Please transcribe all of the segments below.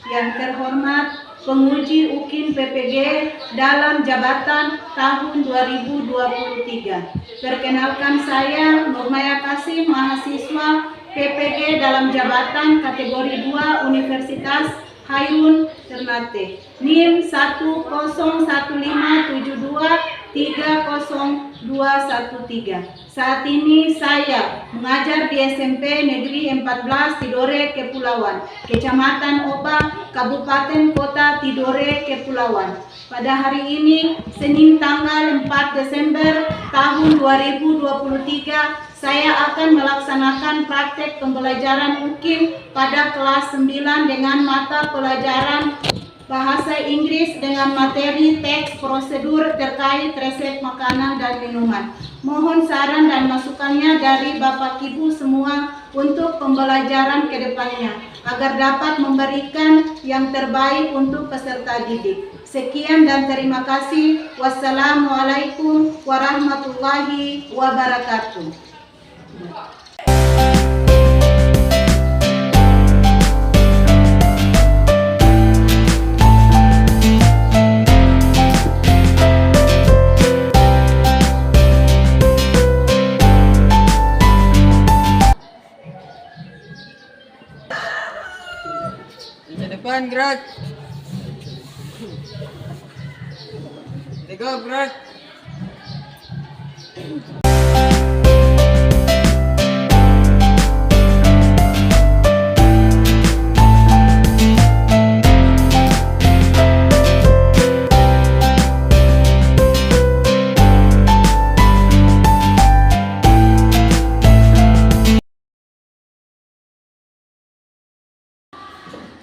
Yang terhormat penguji UKIN PPG dalam jabatan tahun 2023. Perkenalkan saya Nurmaya Kasim, mahasiswa PPG dalam jabatan kategori 2 Universitas Hayun Ternate. NIM 10157230213. Saat ini saya mengajar di SMP Negeri 14 Tidore Kepulauan, Kecamatan Oba, Kabupaten Kota Tidore Kepulauan. Pada hari ini, Senin tanggal 4 Desember tahun 2023, saya akan melaksanakan praktek pembelajaran UKIN pada kelas 9 dengan mata pelajaran Bahasa Inggris dengan materi teks prosedur terkait resep makanan dan minuman. Mohon saran dan masukannya dari Bapak Ibu semua untuk pembelajaran ke depannya agar dapat memberikan yang terbaik untuk peserta didik. Sekian dan terima kasih. Wassalamualaikum warahmatullahi wabarakatuh. Depan gerak. Tiga gerak.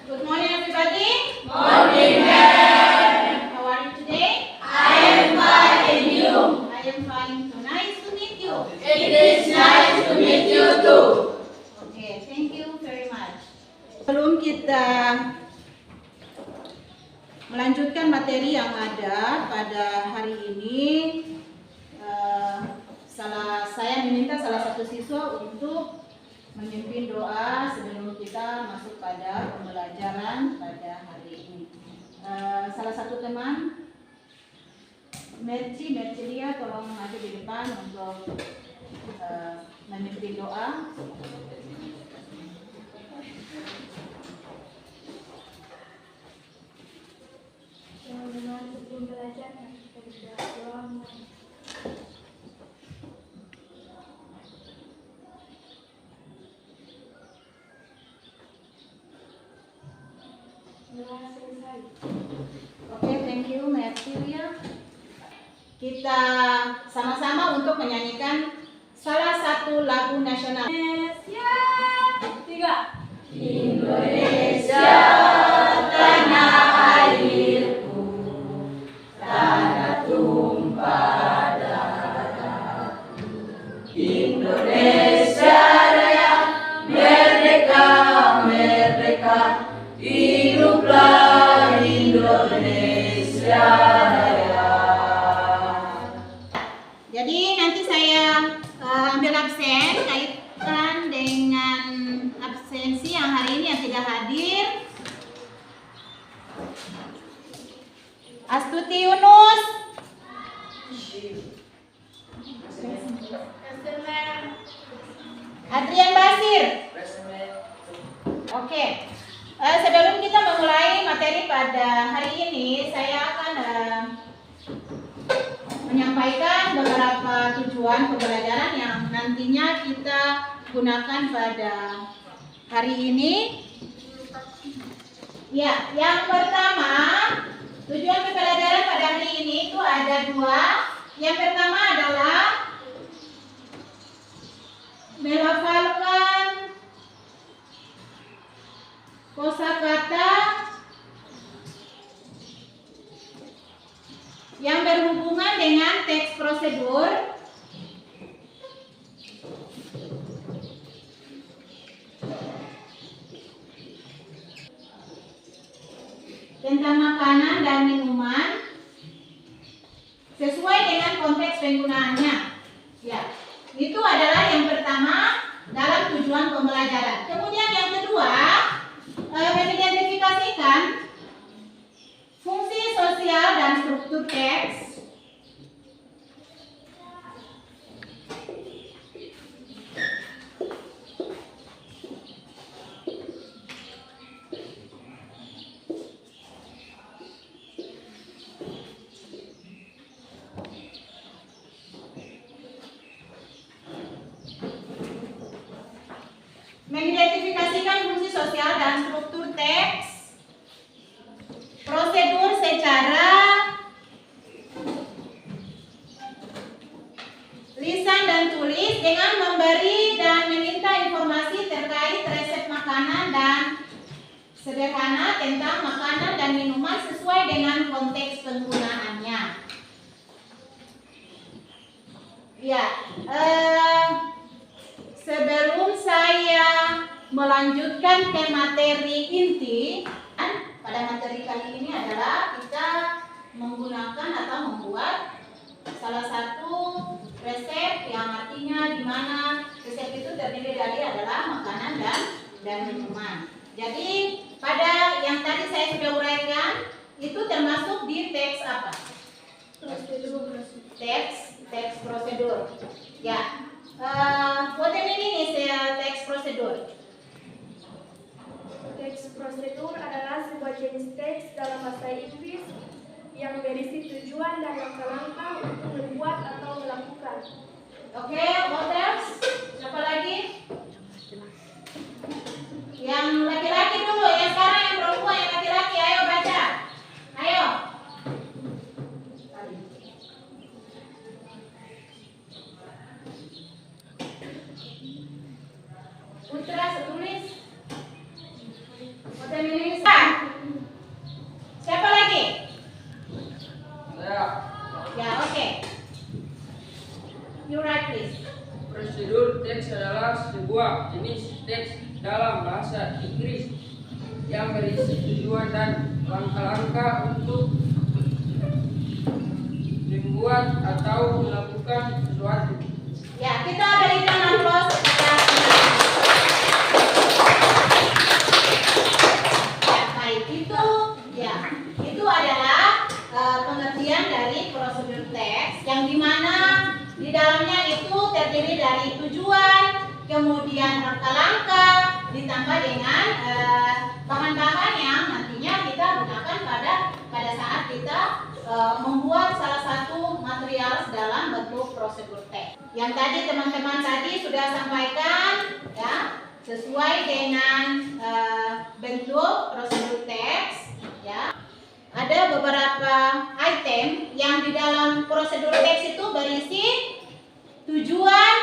Good morning, everybody. Morning, ma'am. How are you today? I am fine, and you? I am fine. So nice to meet you. It is nice to meet you too. Okay, thank you very much. Sebelum kita melanjutkan materi yang ada pada hari ini, saya meminta salah satu siswa untuk memimpin doa sebelum kita masuk pada pembelajaran pada hari ini. Salah satu teman, Mercilia, tolong maju di depan untuk memimpin doa. Sebelum belajar, kita berdoa. Oke, thank you, Mercilia. Kita sama-sama untuk menyanyikan salah satu lagu nasional. Indonesia, tiga. Indonesia, tanah airku, tanah tumpah darahku. Indonesia Raya, merdeka, merdeka, hiduplah Indonesia Raya. Jadi nanti saya ambil absen kaitan dengan absensi yang hari ini yang tidak hadir. Astuti Yunus, Adrian Basir. Oke. Sebelum kita memulai materi pada hari ini, saya akan menyampaikan beberapa tujuan pembelajaran yang nantinya kita gunakan pada hari ini. Ya, yang pertama, tujuan pembelajaran pada hari ini itu ada dua. Yang pertama adalah melafalkan kosakata yang berhubungan dengan teks prosedur tentang makanan dan minuman sesuai dengan konteks penggunaannya. Ya, itu adalah yang pertama dalam tujuan pembelajaran. Kemudian yang kedua, mengidentifikasikan fungsi sosial dan struktur teks. Mengidentifikasikan fungsi sosial dan struktur teks, prosedur secara lisan dan tulis dengan memberi dan meminta informasi terkait resep makanan dan sederhana tentang makanan dan minuman sesuai dengan konteks penggunaannya. Ya, sebelum saya melanjutkan ke materi inti, pada materi kali ini adalah kita menggunakan atau membuat salah satu resep yang artinya di mana resep itu terdiri dari adalah makanan dan minuman. Jadi pada yang tadi saya sudah uraikan itu termasuk di teks apa? Teks prosedur. Ya. What the meaning is text procedure? Teks prosedur adalah sebuah jenis teks dalam bahasa Inggris yang berisi tujuan dan langkah-langkah untuk membuat atau melakukan. Oke, what else? Siapa lagi? Yang laki-laki dulu, yang sekarang yang perempuan, yang laki-laki, ayo baca. Ayo. Putra setulis. What the meaning is? Siapa lagi? Saya. Ya, oke. You write please. Prosedur teks adalah sebuah jenis teks dalam bahasa Inggris yang berisi tujuan dan langkah-langkah untuk membuat atau melakukan sesuatu. Ya, kita berikan aplaus kepada ya, baik itu ya, itu adalah pengertian dari prosedur teks yang dimana di dalamnya itu terdiri dari tujuan, kemudian langkah-langkah, ditambah dengan bahan-bahan yang nantinya kita gunakan pada saat kita membuat salah satu material dalam bentuk prosedur teks. Yang tadi teman-teman tadi sudah sampaikan ya, sesuai dengan bentuk prosedur teks ya. Ada beberapa item yang di dalam prosedur teks itu berisi tujuan,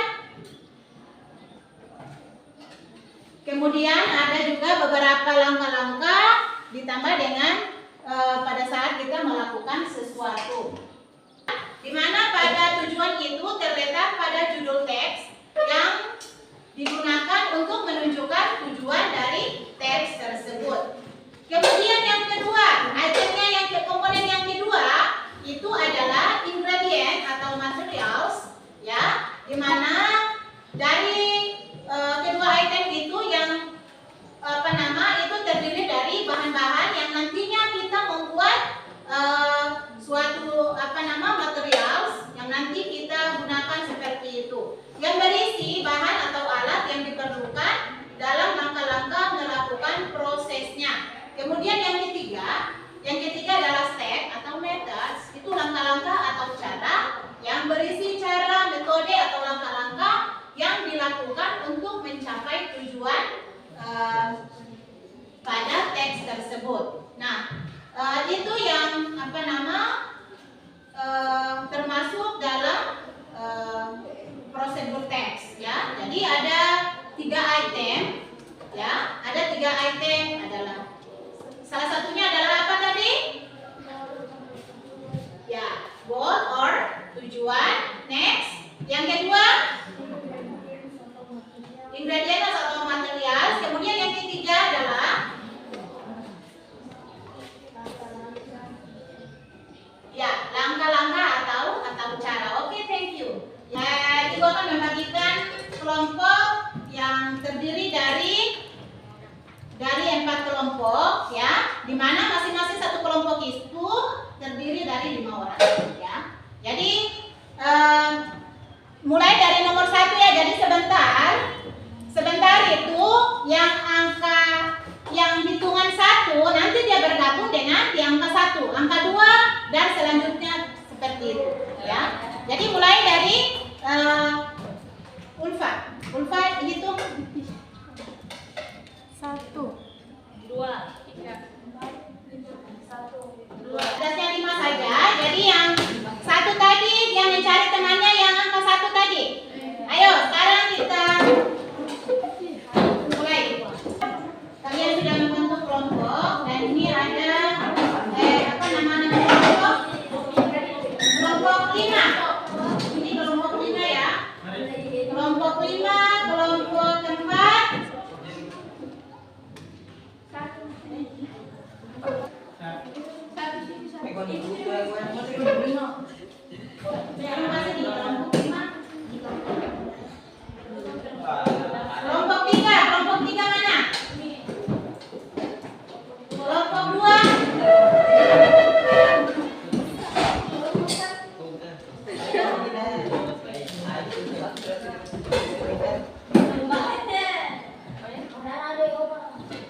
kemudian ada juga beberapa langkah-langkah ditambah dengan pada saat kita melakukan sesuatu. Di mana pada tujuan itu terletak pada judul teks yang digunakan untuk menunjukkan tujuan dari teks tersebut. Kemudian yang kedua, itemnya yang komponen yang kedua itu adalah ingredient atau materials ya, di mana dari kedua item itu yang itu terdiri dari bahan-bahan yang nantinya kita membuat suatu materials yang nanti kita gunakan seperti itu, yang berisi bahan atau alat yang diperlukan dalam langkah-langkah melakukan prosesnya. Kemudian yang ketiga adalah step atau methods, itu langkah-langkah atau cara yang berisi cara, metode atau langkah-langkah yang dilakukan untuk mencapai tujuan pada teks tersebut. Nah, itu yang termasuk dalam prosedur teks ya. Jadi ada 3 item ya, ada 3 item adalah salah satunya adalah apa tadi? Ya, goal or tujuan. Next, yang kedua ingredient atau material. Kemudian yang ketiga adalah di mana masing-masing satu kelompok itu terdiri dari 5 orang ya. Jadi mulai dari nomor 1 ya. Jadi sebentar itu yang angka yang hitungan 1 nanti dia bergabung dengan di angka 1, angka 2 dan selanjutnya seperti itu ya. Jadi mulai dari Ulfa hitung 1, 2, 3, 1, 2. Atasnya 5 saja. Jadi yang 1 tadi yang mencari temannya yang angka 1 tadi. Ayo sekarang kita mulai. Kalian sudah membentuk kelompok dan ini ada apa namanya kelompok? Kelompok 5. Ini kelompok 5 ya. Kelompok 5, kelompok 4. Kelompok 3 mana? Kelompok 2.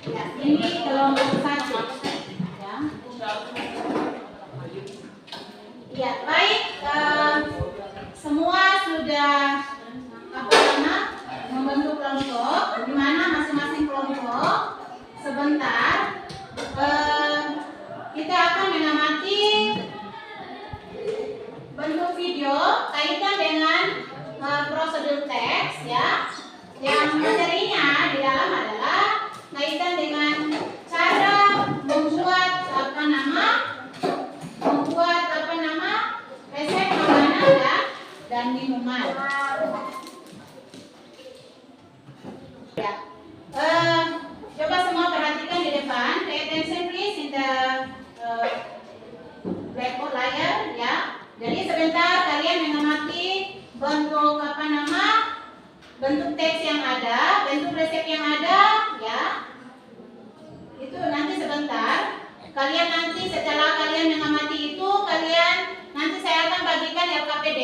Ya, ini kelompok 1 ya. Ya, baik. Semua sudah membentuk kelompok, di mana masing-masing kelompok sebentar kita akan mengamati bentuk video kaitan dengan prosedur teks ya. Yang materinya di dalam adalah kaitan dengan cara membuat resep makanan dan minuman. Ya. Coba semua perhatikan di depan. Pay attention please in the blackboard layar ya. Jadi sebentar kalian mengamati bentuk bentuk teks yang ada, bentuk resep yang ada ya. Itu nanti sebentar. Kalian nanti setelah kalian mengamati itu, nanti saya akan bagikan LKPD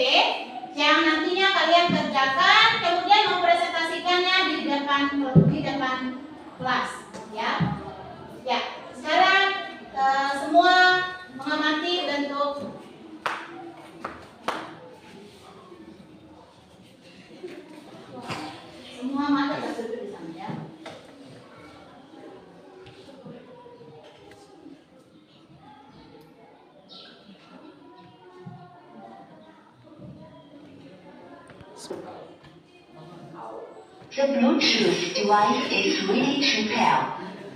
yang nantinya kalian kerjakan, kemudian mempresentasikannya di depan kelas ya. Ya, sekarang semua mengamati bentuk semua mata tersebut di sana ya. The Bluetooth device is ready to pair.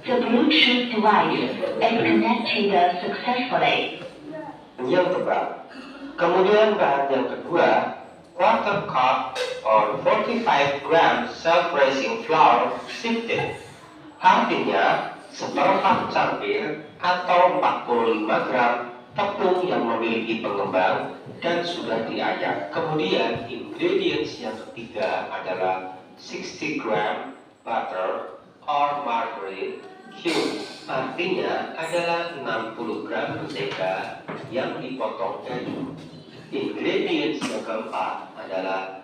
The Bluetooth device is connected successfully. Yang tepat. Kemudian bahan yang kedua, quarter cup or 45 gram self-raising flour sifted. Artinya seperempat cangkir atau 45 gram tepung yang memiliki pengembang dan sudah diayak. Kemudian ingredients yang ketiga adalah 60 gram butter or margarine cube, artinya adalah 60 gram mentega yang dipotong kayu. Ingredients yang keempat adalah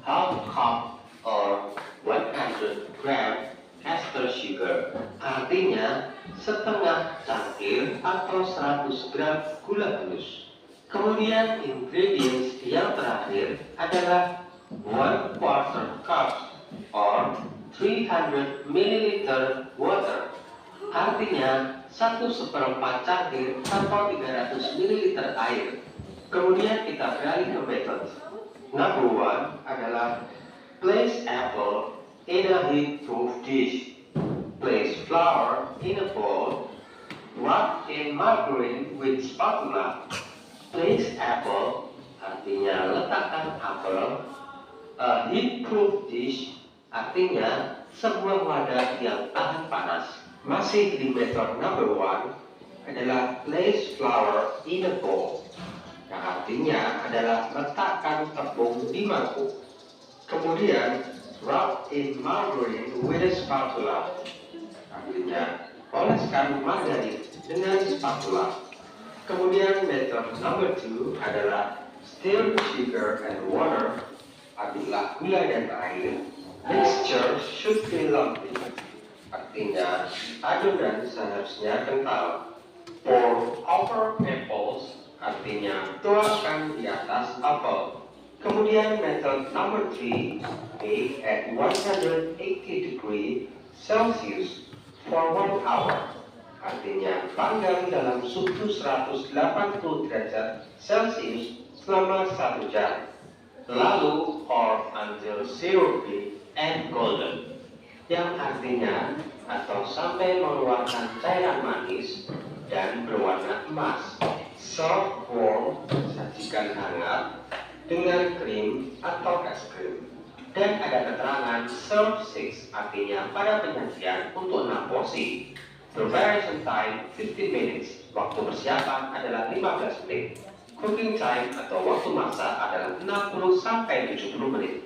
half cup or 100 gram caster sugar, artinya setengah cangkir atau 100 gram gula halus. Kemudian ingredients yang terakhir adalah 1/4 cup or 300 ml water, artinya 1/4 cangkir atau 300 ml air. Kemudian kita beralih ke metode. Number 1 adalah place apple in a heat-proof dish. Place flour in a bowl. Wrap in margarine with spatula. Place apple, artinya letakkan apel. A heat-proof dish, artinya sebuah wadah yang tahan panas. Masih di metode number 1 adalah place flour in a bowl. Yang artinya adalah letakkan tepung di mangkuk. Kemudian wrap in margarine with a spatula, artinya oleskan margarin dengan spatula. Kemudian method number 2 adalah stir sugar and water. Aduklah gula dan air. Mixture should be lumpy. Artinya adonan seharusnya kental. Pour over apples. Artinya tuangkan di atas apel. Kemudian method number 3, bake at 180 degree Celsius for 1 hour. Artinya panggang dalam suhu 180 derajat Celcius selama 1 jam. Lalu pour until syrupy and golden, yang artinya atau sampai mengeluarkan cairan manis dan berwarna emas. Serve warm, sajikan hangat dengan krim atau es krim. Dan ada keterangan serve 6, artinya pada penyajian untuk 6 porsi. Preparation time 15 minutes, waktu persiapan adalah 15 menit. Cooking time atau waktu masak adalah 60 sampai 70 menit.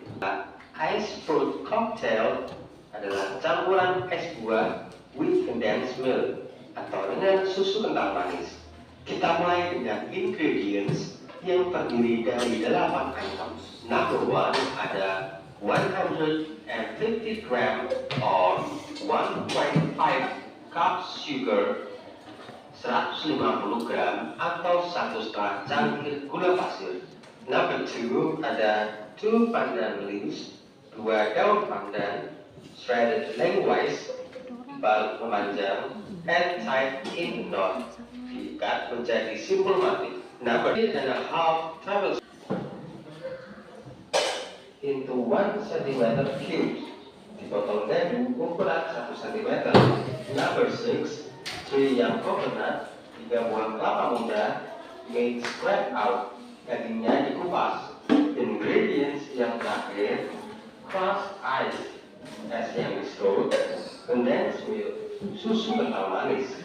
Ice fruit cocktail adalah campuran es buah with condensed milk atau dengan susu kental manis. Kita mulai dengan ingredients yang terdiri dari 8 item. Number 1 ada 150 gram or 1.5 cup sugar, 150 gram atau 1,5 cangkir gula pasir. Number 2 ada 2 pandan leaves, 2 daun pandan, shredded lengthwise, dibalut memanjang, and tied in knot, diikat menjadi simpul mati. Number 3.5 tablespoons into 1 cm cubes, dipotong dari ukuran 1 cm. Number 6, 3 young coconut, 3 buah kelapa muda, made spread out, dagingnya dikupas. Ingredients yang terakhir, crushed ice, es yang diserut, condensed milk, susu kental manis.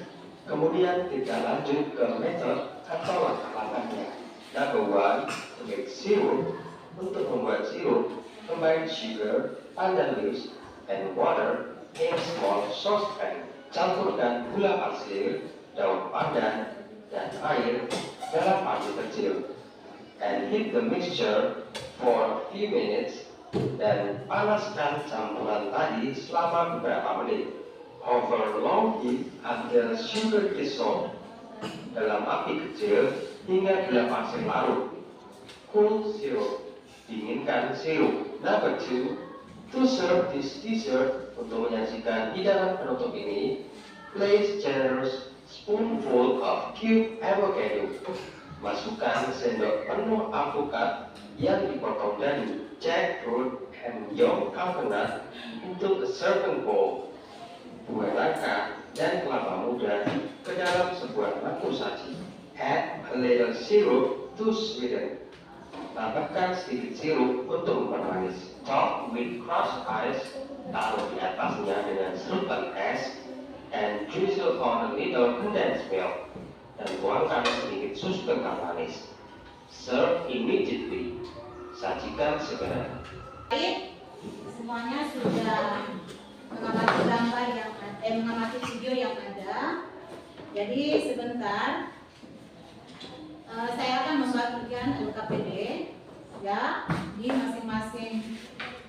Kemudian kita lanjut ke metode atau langkah-langkahnya. Number 1, to make syrup. Untuk membuat sirup, combine sugar, pandan leaves, and water in small saucepan. Campurkan gula pasir, daun pandan, dan air dalam panci kecil. And heat the mixture for a few minutes. Dan panaskan campuran tadi selama beberapa menit. Over long heat until sugar dissolve. Dalam api kecil hingga gula pasir larut. Cool syrup. Dinginkan sirup. Number 2, to serve this dessert, untuk menyajikan hidangan penutup ini, place generous spoonful of cubed avocado. Masukkan sendok penuh alpukat yang dipotong dari jackfruit and young coconut into a serving bowl. Buah nangka dan kelapa muda ke dalam sebuah mangkuk saji. Add a little syrup to sweeten. Tambahkan sedikit sirup untuk mempermanis. Top with crushed ice, taruh di atasnya dengan serutan es, and drizzle on a little condensed milk, dan tuangkan sedikit susu kental manis. Serve immediately. Sajikan segera. Baik, semuanya sudah mengamati gambar yang ada, mengamati video yang ada. Jadi sebentar. Saya akan membagikan LKPD ya di masing-masing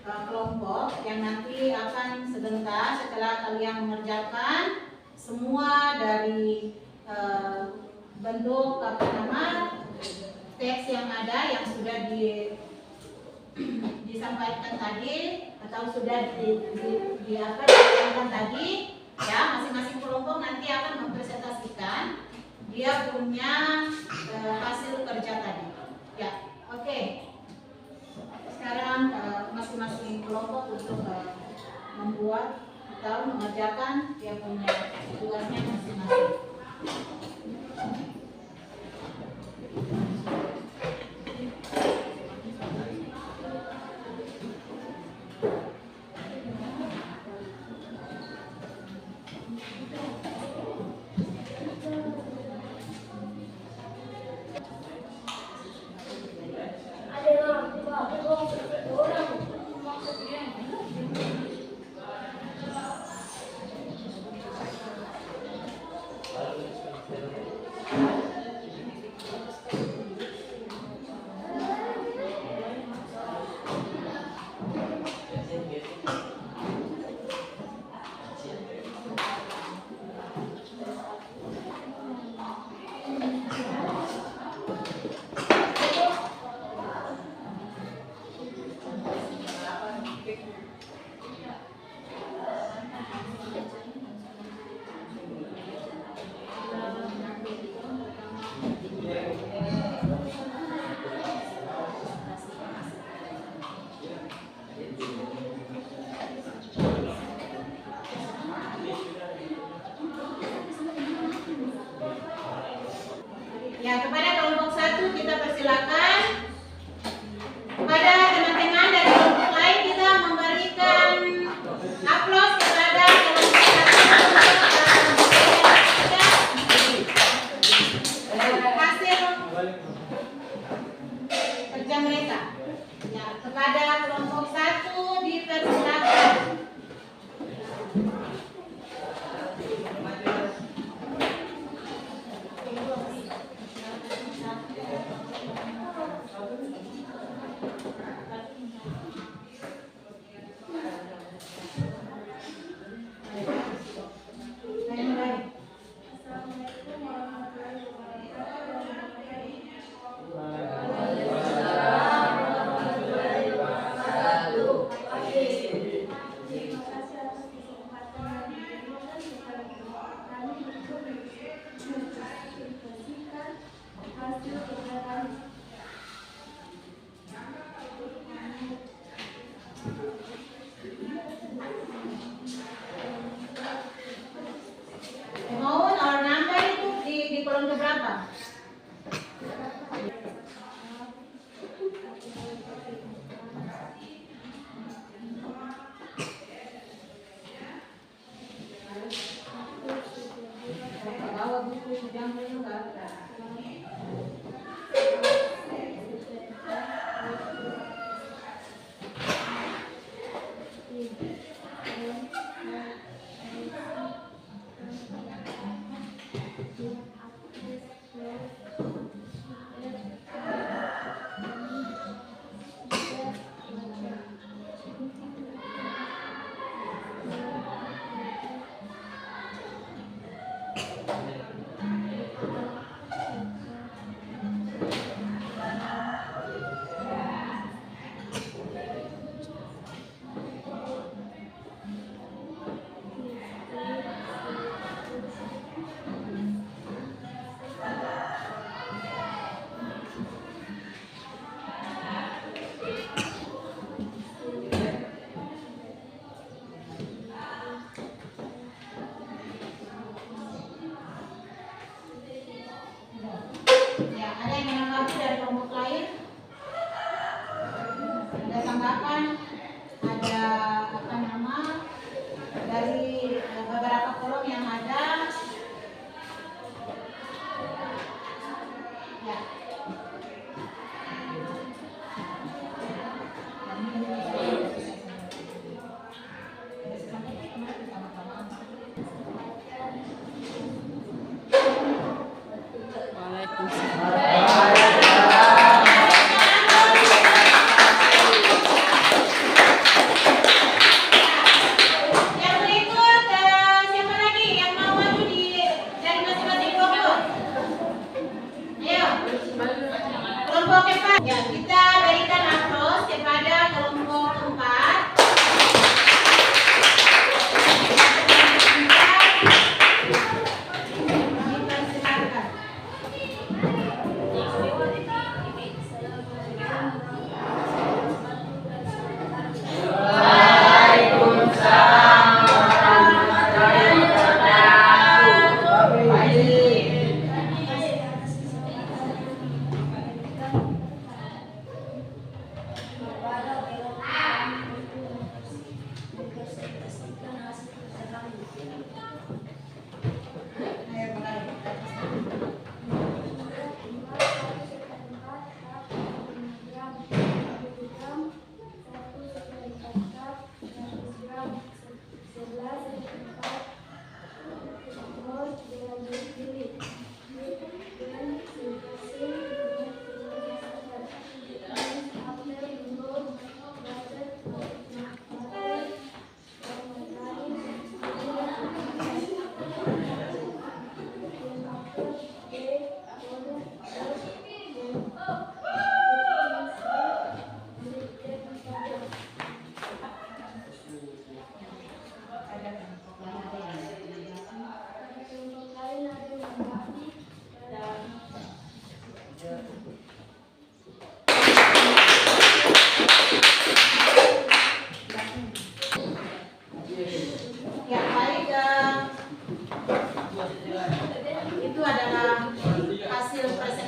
kelompok yang nanti akan sebentar setelah kalian mengerjakan semua dari bentuk teks yang ada yang sudah disampaikan tadi atau sudah disampaikan tadi ya, masing-masing kelompok nanti akan mempresentasikan dia punya hasil kerja tadi. Ya, oke. Sekarang masing-masing kelompok untuk membuat atau mengerjakan dia punya tugasnya masing-masing. Ya, kepada kelompok 1 kita persilakan. Kepada teman-teman dari kelompok lain kita memberikan aplaus kepada kelompok 1 hasil kerja mereka. Ya, kepada kelompok 1 dipersilakan. Assalamualaikum warahmatullahi wabarakatuh. Terima kasih atas kesempatan yang diberikan kepada kami untuk mempresentasikan hasil kerja kami. Mohon our number itu di kolom keberapa? Bawa buku sidang dulu nggak ada. Ya, ada yang menanggapi dari kelompok lain? Ada tanggapan? Ada apa nama? Dari beberapa kolom yang ada. Ya. Yang berikut siapa lagi yang mau maju dari masing-masing kelompok? Ayo, kelompok keempat. Ya, kita berikan aplaus kepada kelompok keempat. Dipersilakan. Ayo mulai. Ya, baik. Itu adalah hasil presentasi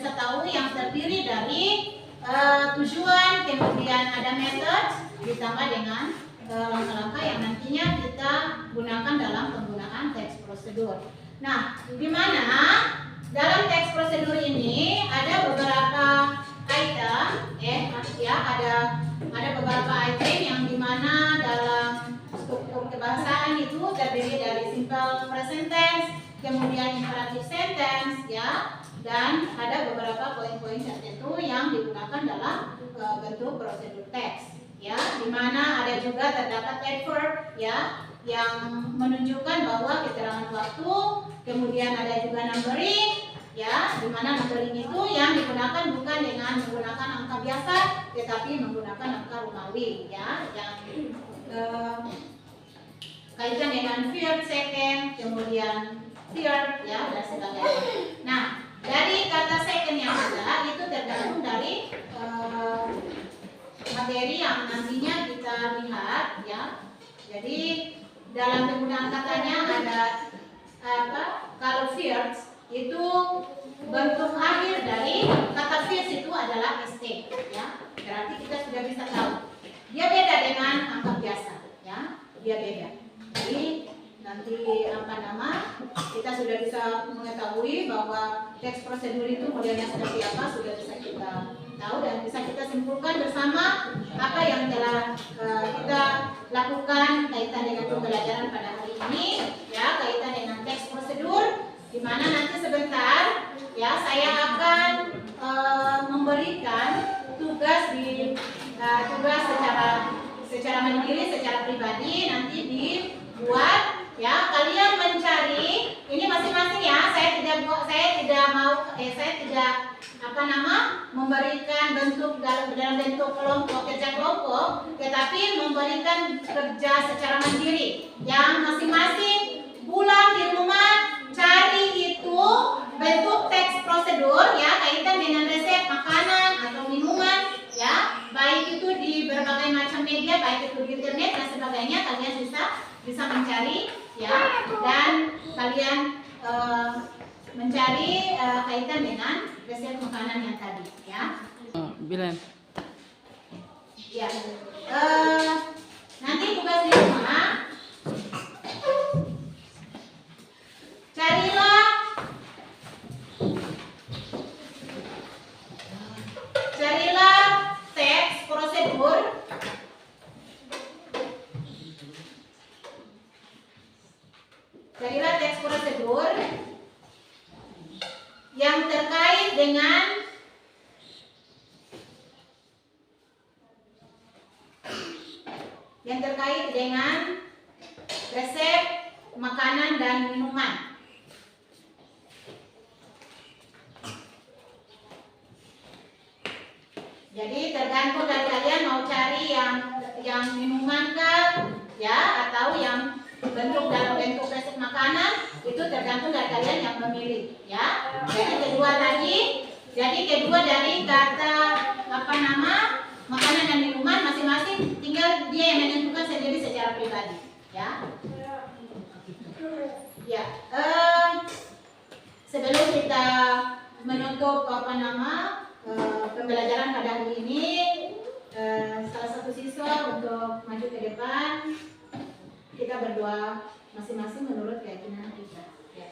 bisa tahu yang terdiri dari tujuan, kemudian ada metode ditambah dengan langkah-langkah yang nantinya kita gunakan dalam penggunaan teks prosedur. Nah, di mana dalam teks prosedur ini ada beberapa item, ada beberapa item yang dimana dalam struktur kebahasaan itu terdiri dari simple present tense, kemudian imperative sentence, ya, dan ada beberapa poin-poin tertentu yang digunakan dalam bentuk prosedur teks, ya, dimana ada juga terdapat adverb, ya, yang menunjukkan bahwa keterangan waktu, kemudian ada juga numbering, ya, dimana numbering itu yang digunakan bukan dengan menggunakan angka biasa, tetapi menggunakan angka Romawi, ya, yang kaitan dengan third, second, kemudian third, ya, dan sebagainya. Nah, dari kata second yang ada itu tergantung dari materi yang nantinya kita lihat, ya. Jadi dalam penggunaan katanya ada kalau first itu bentuk akhir dari kata first itu adalah st, ya. Berarti kita sudah bisa tahu dia beda dengan angka biasa, ya, dia beda. Jadi nanti kita sudah bisa mengetahui bahwa teks prosedur itu modelnya seperti apa, sudah bisa kita tahu dan bisa kita simpulkan bersama apa yang telah kita lakukan kaitan dengan pembelajaran pada hari ini, ya, kaitan dengan teks prosedur, di mana nanti sebentar, ya, saya akan memberikan tugas secara mandiri, secara pribadi nanti dibuat, ya, kalian mencari ini masing-masing, ya. Saya tidak memberikan bentuk dalam bentuk kelompok, kerja kelompok, tetapi memberikan kerja secara mandiri yang masing-masing pulang di rumah cari itu bentuk teks prosedur, ya, kaitan dengan resep makanan atau minuman, ya, baik itu di berbagai macam media, baik itu di internet dan sebagainya, kalian bisa mencari, ya, dan kalian mencari kaitan dengan resep makanan yang tadi, ya. Bilen. Ya, nanti tugas di rumah carilah teks prosedur yang terkait dengan resep makanan dan minuman. Jadi tergantung dari kalian mau cari yang minuman kan, ya, atau yang dalam bentuk resep makanan, itu tergantung dari kalian yang memilih, ya. Jadi kedua dari kata makanan dan minuman masing-masing tinggal dia yang menentukan sendiri secara pribadi, ya. Ya, sebelum kita menutup pembelajaran pada hari ini, salah satu siswa untuk maju ke depan, kita berdoa masing-masing menurut keyakinan kita, ya.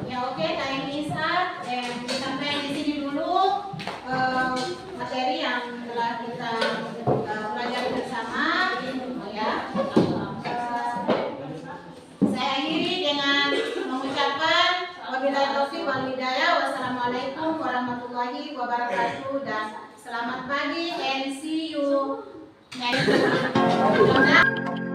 Ya, oke, time is up. Sampai di sini dulu materi yang telah kita pelajari bersama, ya. Saya akhiri dengan mengucapkan wabillahi taufiq wal hidayah. Wassalamualaikum warahmatullahi wabarakatuh dan selamat pagi and see you next time.